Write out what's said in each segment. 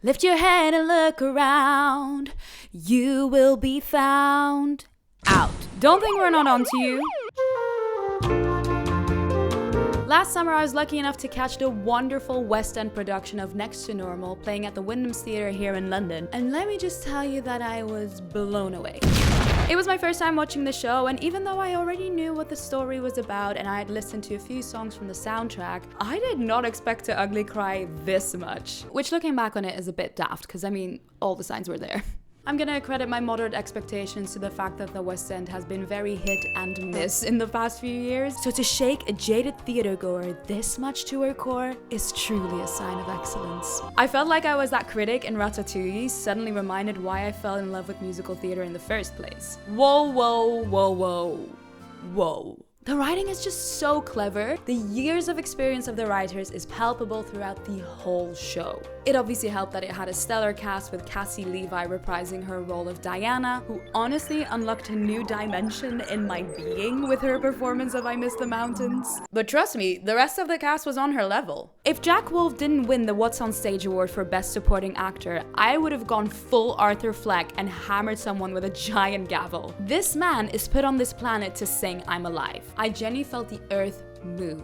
Lift your head and look around. You will be found out. Don't think we're not onto you. Last summer, I was lucky enough to catch the wonderful West End production of Next to Normal playing at the Wyndham Theatre here in London. And let me just tell you that I was blown away. It was my first time watching the show, and even though I already knew what the story was about and I had listened to a few songs from the soundtrack, I did not expect to ugly cry this much. Which, looking back on it, is a bit daft, because I mean, all the signs were there. I'm gonna credit my moderate expectations to the fact that the West End has been very hit and miss in the past few years. So to shake a jaded theatergoer this much to her core is truly a sign of excellence. I felt like I was that critic in Ratatouille, suddenly reminded why I fell in love with musical theater in the first place. Whoa, whoa, whoa, whoa, whoa. The writing is just so clever. The years of experience of the writers is palpable throughout the whole show. It obviously helped that it had a stellar cast with Caissie Levy reprising her role of Diana, who honestly unlocked a new dimension in my being with her performance of I Miss the Mountains. But trust me, the rest of the cast was on her level. If Jack Wolf didn't win the What's on Stage award for Best Supporting Actor, I would have gone full Arthur Fleck and hammered someone with a giant gavel. This man is put on this planet to sing I'm Alive. I genuinely felt the earth move.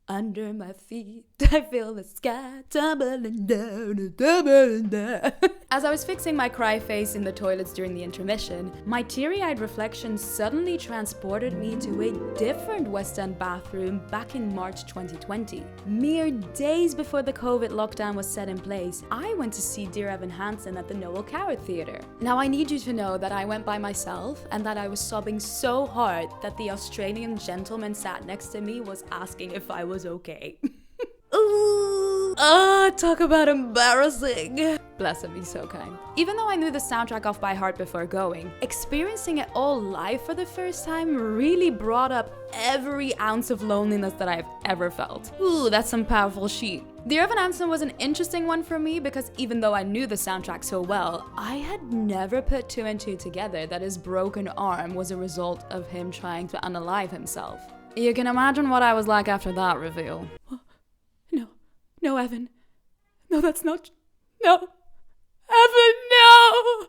Under my feet, I feel the sky tumbling down, tumbling down. As I was fixing my cry face in the toilets during the intermission, my teary-eyed reflection suddenly transported me to a different West End bathroom back in March 2020. Mere days before the COVID lockdown was set in place, I went to see Dear Evan Hansen at the Noel Coward Theatre. Now I need you to know that I went by myself and that I was sobbing so hard that the Australian gentleman sat next to me was asking if I was okay. Ooh, talk about embarrassing. Bless him, he's so kind. Even though I knew the soundtrack off by heart before going, experiencing it all live for the first time really brought up every ounce of loneliness that I've ever felt. Ooh, that's some powerful shit. Dear Evan Hansen was an interesting one for me because even though I knew the soundtrack so well, I had never put two and two together that his broken arm was a result of him trying to unalive himself. You can imagine what I was like after that reveal. No, Evan. No, that's not... No. Evan, no!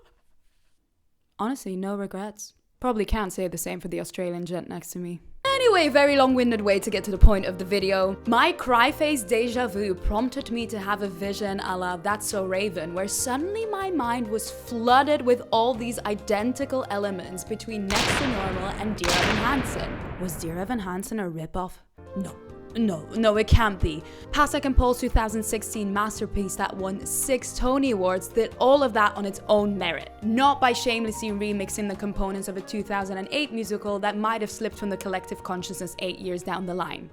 Honestly, no regrets. Probably can't say the same for the Australian gent next to me. Anyway, very long-winded way to get to the point of the video. My cry face deja vu prompted me to have a vision a la That's So Raven, where suddenly my mind was flooded with all these identical elements between Next to Normal and Dear Evan Hansen. Was Dear Evan Hansen a ripoff? No, it can't be. Pasek and Paul's 2016 masterpiece that won 6 Tony Awards did all of that on its own merit, not by shamelessly remixing the components of a 2008 musical that might have slipped from the collective consciousness 8 years down the line.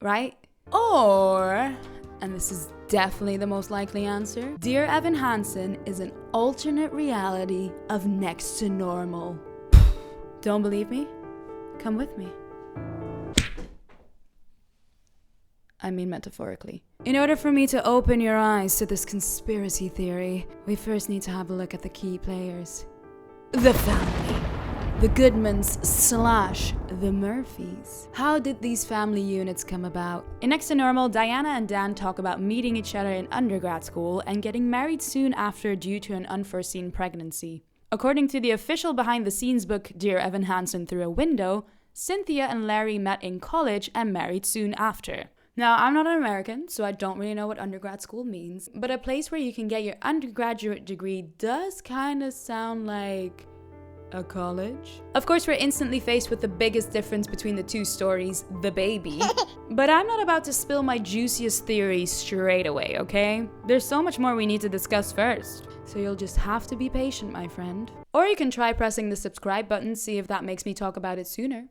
Right? Or, and this is definitely the most likely answer, Dear Evan Hansen is an alternate reality of Next to Normal. Don't believe me? Come with me. I mean metaphorically. In order for me to open your eyes to this conspiracy theory, we first need to have a look at the key players. The family. The Goodmans / the Murphys. How did these family units come about? In Next to Normal, Diana and Dan talk about meeting each other in undergrad school and getting married soon after due to an unforeseen pregnancy. According to the official behind-the-scenes book Dear Evan Hansen Through a Window, Cynthia and Larry met in college and married soon after. Now, I'm not an American, so I don't really know what undergrad school means, but a place where you can get your undergraduate degree does kind of sound like a college. Of course, we're instantly faced with the biggest difference between the two stories, the baby. But I'm not about to spill my juiciest theory straight away, okay? There's so much more we need to discuss first. So you'll just have to be patient, my friend. Or you can try pressing the subscribe button, see if that makes me talk about it sooner.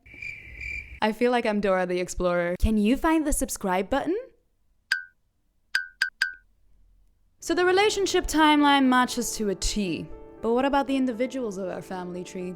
I feel like I'm Dora the Explorer. Can you find the subscribe button? So the relationship timeline matches to a T. But what about the individuals of our family tree?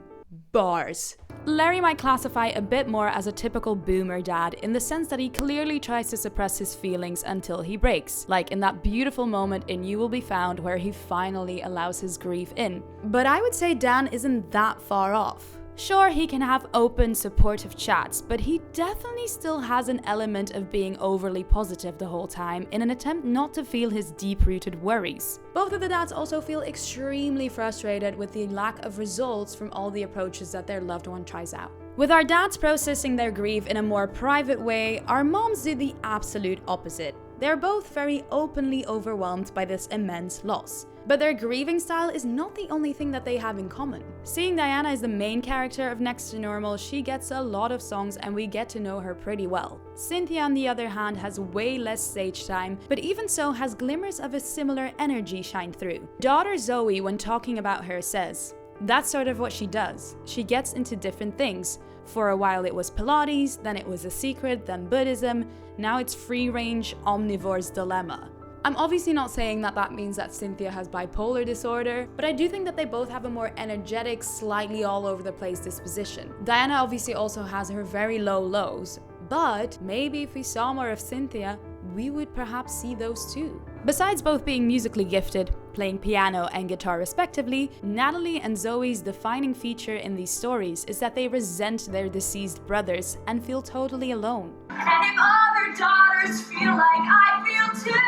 Bars. Larry might classify a bit more as a typical boomer dad in the sense that he clearly tries to suppress his feelings until he breaks, like in that beautiful moment in You Will Be Found where he finally allows his grief in. But I would say Dan isn't that far off. Sure, he can have open, supportive chats, but he definitely still has an element of being overly positive the whole time in an attempt not to feel his deep-rooted worries. Both of the dads also feel extremely frustrated with the lack of results from all the approaches that their loved one tries out. With our dads processing their grief in a more private way, our moms do the absolute opposite. They're both very openly overwhelmed by this immense loss. But their grieving style is not the only thing that they have in common. Seeing Diana as the main character of Next to Normal, she gets a lot of songs and we get to know her pretty well. Cynthia, on the other hand, has way less stage time, but even so has glimmers of a similar energy shine through. Daughter Zoe, when talking about her, says, "That's sort of what she does. She gets into different things. For a while it was Pilates, then it was a secret, then Buddhism, now it's free-range omnivore's dilemma." I'm obviously not saying that that means that Cynthia has bipolar disorder, but I do think that they both have a more energetic, slightly all over the place disposition. Diana obviously also has her very low lows, but maybe if we saw more of Cynthia, we would perhaps see those too. Besides both being musically gifted, playing piano and guitar respectively, Natalie and Zoe's defining feature in these stories is that they resent their deceased brothers and feel totally alone. And if other daughters feel like I feel too.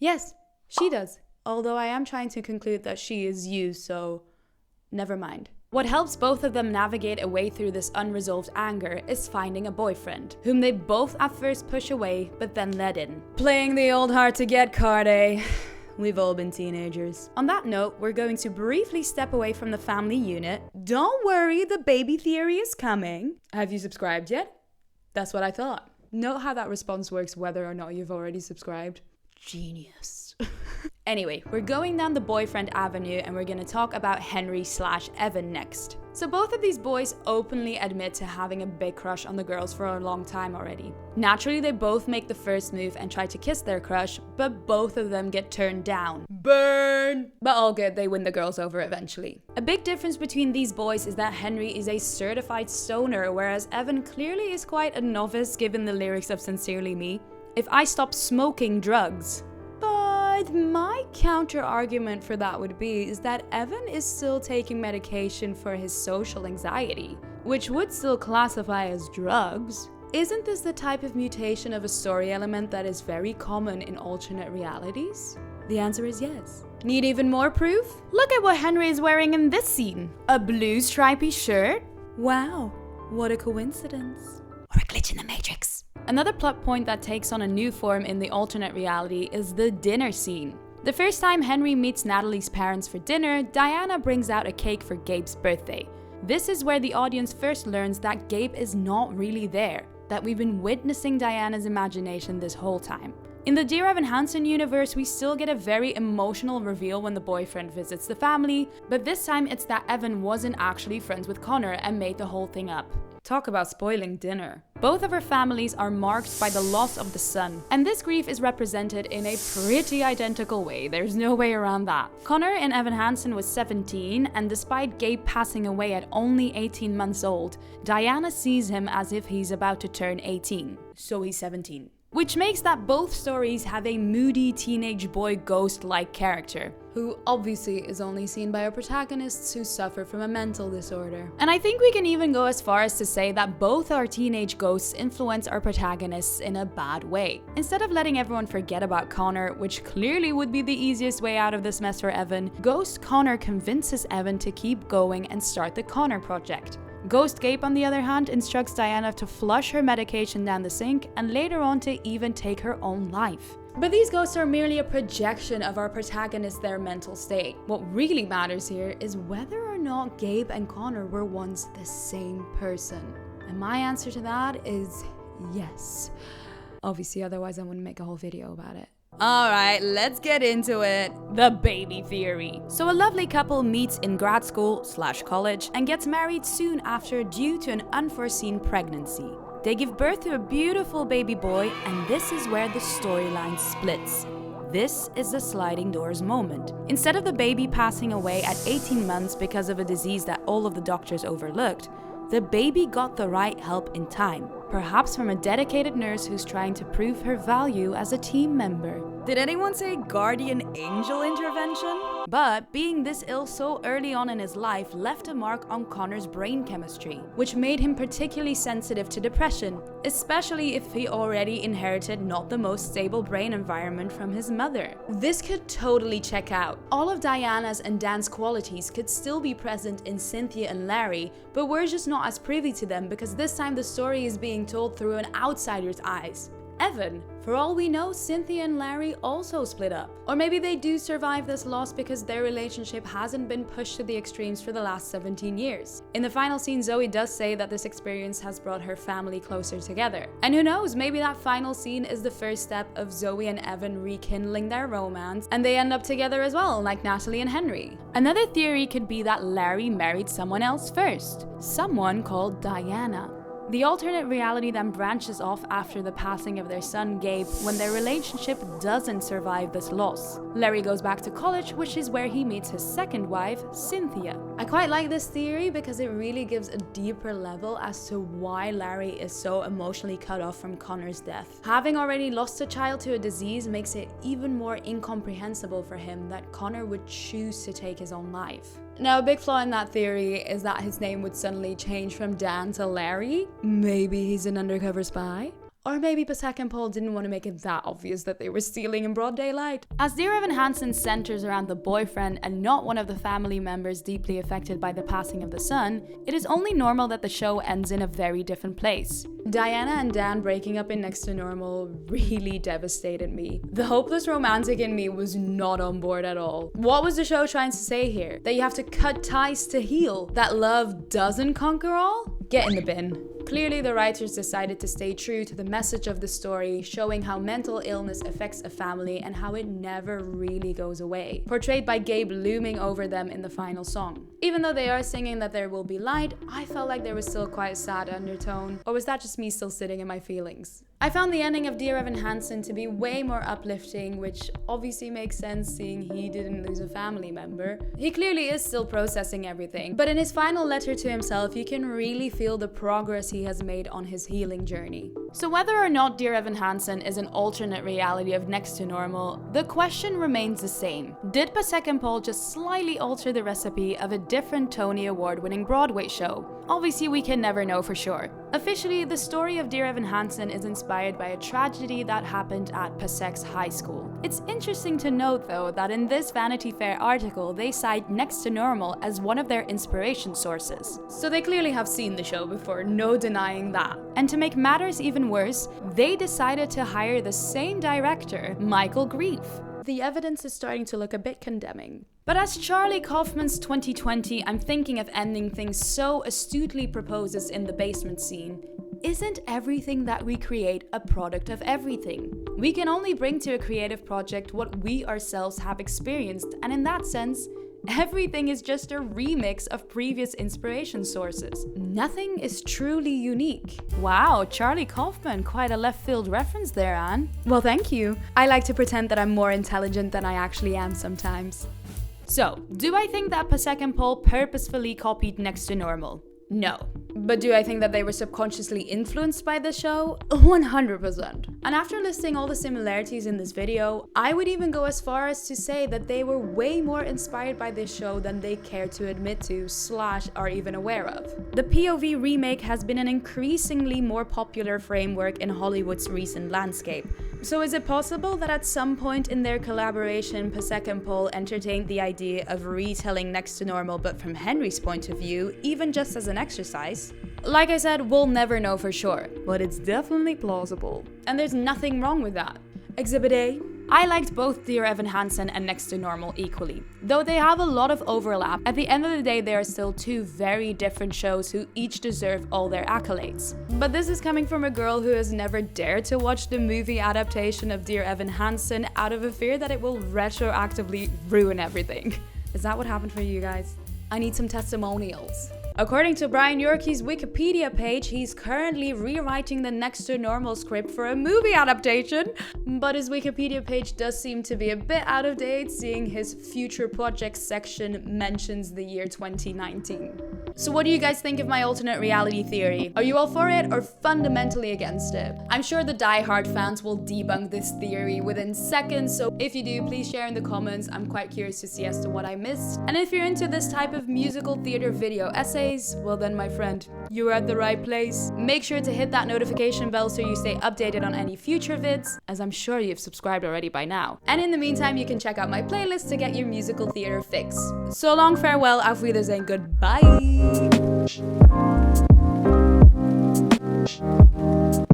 Yes, she does. Although I am trying to conclude that she is you, so never mind. What helps both of them navigate a way through this unresolved anger is finding a boyfriend, whom they both at first push away, but then let in. Playing the old hard to get card, eh? We've all been teenagers. On that note, we're going to briefly step away from the family unit. Don't worry, the baby theory is coming. Have you subscribed yet? That's what I thought. Note how that response works whether or not you've already subscribed. Genius. Anyway, we're going down the boyfriend avenue and we're gonna talk about Henry/Evan next. So both of these boys openly admit to having a big crush on the girls for a long time already. Naturally, they both make the first move and try to kiss their crush, but both of them get turned down. Burn! But all good, they win the girls over eventually. A big difference between these boys is that Henry is a certified stoner, whereas Evan clearly is quite a novice given the lyrics of Sincerely Me. If I stop smoking drugs. But my counter argument for that would be is that Evan is still taking medication for his social anxiety, which would still classify as drugs. Isn't this the type of mutation of a story element that is very common in alternate realities? The answer is yes. Need even more proof? Look at what Henry is wearing in this scene. A blue stripy shirt? Wow, what a coincidence. Or a glitch in the Matrix. Another plot point that takes on a new form in the alternate reality is the dinner scene. The first time Henry meets Natalie's parents for dinner, Diana brings out a cake for Gabe's birthday. This is where the audience first learns that Gabe is not really there, that we've been witnessing Diana's imagination this whole time. In the Dear Evan Hansen universe, we still get a very emotional reveal when the boyfriend visits the family, but this time it's that Evan wasn't actually friends with Connor and made the whole thing up. Talk about spoiling dinner. Both of our families are marked by the loss of the son, and this grief is represented in a pretty identical way. There's no way around that. Connor in Evan Hansen was 17, and despite Gabe passing away at only 18 months old, Diana sees him as if he's about to turn 18. So he's 17. Which makes that both stories have a moody teenage boy ghost-like character, who obviously is only seen by our protagonists who suffer from a mental disorder. And I think we can even go as far as to say that both our teenage ghosts influence our protagonists in a bad way. Instead of letting everyone forget about Connor, which clearly would be the easiest way out of this mess for Evan, Ghost Connor convinces Evan to keep going and start the Connor Project. Ghost Gabe, on the other hand, instructs Diana to flush her medication down the sink and later on to even take her own life. But these ghosts are merely a projection of our protagonists' their mental state. What really matters here is whether or not Gabe and Connor were once the same person. And my answer to that is yes. Obviously, otherwise I wouldn't make a whole video about it. Alright, let's get into it. The baby theory. So a lovely couple meets in grad school/college and gets married soon after due to an unforeseen pregnancy. They give birth to a beautiful baby boy, and this is where the storyline splits. This is the sliding doors moment. Instead of the baby passing away at 18 months because of a disease that all of the doctors overlooked, the baby got the right help in time. Perhaps from a dedicated nurse who's trying to prove her value as a team member. Did anyone say guardian angel intervention? But being this ill so early on in his life left a mark on Connor's brain chemistry, which made him particularly sensitive to depression, especially if he already inherited not the most stable brain environment from his mother. This could totally check out. All of Diana's and Dan's qualities could still be present in Cynthia and Larry, but we're just not as privy to them because this time the story is being told through an outsider's eyes. Evan. For all we know, Cynthia and Larry also split up. Or maybe they do survive this loss because their relationship hasn't been pushed to the extremes for the last 17 years. In the final scene, Zoe does say that this experience has brought her family closer together. And who knows, maybe that final scene is the first step of Zoe and Evan rekindling their romance, and they end up together as well, like Natalie and Henry. Another theory could be that Larry married someone else first. Someone called Diana. The alternate reality then branches off after the passing of their son Gabe when their relationship doesn't survive this loss. Larry goes back to college, which is where he meets his second wife, Cynthia. I quite like this theory because it really gives a deeper level as to why Larry is so emotionally cut off from Connor's death. Having already lost a child to a disease makes it even more incomprehensible for him that Connor would choose to take his own life. Now, a big flaw in that theory is that his name would suddenly change from Dan to Larry. Maybe he's an undercover spy? Or maybe Pasek and Paul didn't want to make it that obvious that they were stealing in broad daylight. As Dear Evan Hansen centers around the boyfriend and not one of the family members deeply affected by the passing of the son, it is only normal that the show ends in a very different place. Diana and Dan breaking up in Next to Normal really devastated me. The hopeless romantic in me was not on board at all. What was the show trying to say here? That you have to cut ties to heal? That love doesn't conquer all? Get in the bin. Clearly, the writers decided to stay true to the message of the story, showing how mental illness affects a family and how it never really goes away, portrayed by Gabe looming over them in the final song. Even though they are singing that there will be light, I felt like there was still quite a sad undertone, or was that just me still sitting in my feelings? I found the ending of Dear Evan Hansen to be way more uplifting, which obviously makes sense seeing he didn't lose a family member. He clearly is still processing everything, but in his final letter to himself, you can really feel the progress he has made on his healing journey. So whether or not Dear Evan Hansen is an alternate reality of Next to Normal, the question remains the same. Did Pasek and Paul just slightly alter the recipe of a different Tony Award-winning Broadway show? Obviously, we can never know for sure. Officially, the story of Dear Evan Hansen is inspired by a tragedy that happened at Pasek's high school. It's interesting to note, though, that in this Vanity Fair article, they cite Next to Normal as one of their inspiration sources. So they clearly have seen the show before, no denying that. And to make matters even worse, they decided to hire the same director, Michael Grief. The evidence is starting to look a bit condemning. But as Charlie Kaufman's 2020 I'm thinking of ending things so astutely proposes in the basement scene, isn't everything that we create a product of everything? We can only bring to a creative project what we ourselves have experienced, and in that sense, everything is just a remix of previous inspiration sources. Nothing is truly unique. Wow, Charlie Kaufman, quite a left field reference there, Anne. Well, thank you. I like to pretend that I'm more intelligent than I actually am sometimes. So, do I think that Pasek and Paul purposefully copied Next to Normal? No. But do I think that they were subconsciously influenced by the show? 100%. And after listing all the similarities in this video, I would even go as far as to say that they were way more inspired by this show than they care to admit to / are even aware of. The POV remake has been an increasingly more popular framework in Hollywood's recent landscape. So is it possible that at some point in their collaboration, Pasek and Paul entertained the idea of retelling Next to Normal but from Henry's point of view, even just as an exercise? Like I said, we'll never know for sure, but it's definitely plausible. And there's nothing wrong with that. Exhibit A. I liked both Dear Evan Hansen and Next to Normal equally. Though they have a lot of overlap, at the end of the day they are still two very different shows who each deserve all their accolades. But this is coming from a girl who has never dared to watch the movie adaptation of Dear Evan Hansen out of a fear that it will retroactively ruin everything. Is that what happened for you guys? I need some testimonials. According to Brian Yorkie's Wikipedia page, he's currently rewriting the Next to Normal script for a movie adaptation, but his Wikipedia page does seem to be a bit out of date, seeing his future projects section mentions the year 2019. So what do you guys think of my alternate reality theory? Are you all for it or fundamentally against it? I'm sure the die-hard fans will debunk this theory within seconds, so if you do, please share in the comments. I'm quite curious to see as to what I missed. And if you're into this type of musical theater video essays, well then my friend, you're at the right place. Make sure to hit that notification bell so you stay updated on any future vids, as I'm sure you've subscribed already by now. And in the meantime, you can check out my playlist to get your musical theater fix. So long, farewell, auf Wiedersehen, goodbye!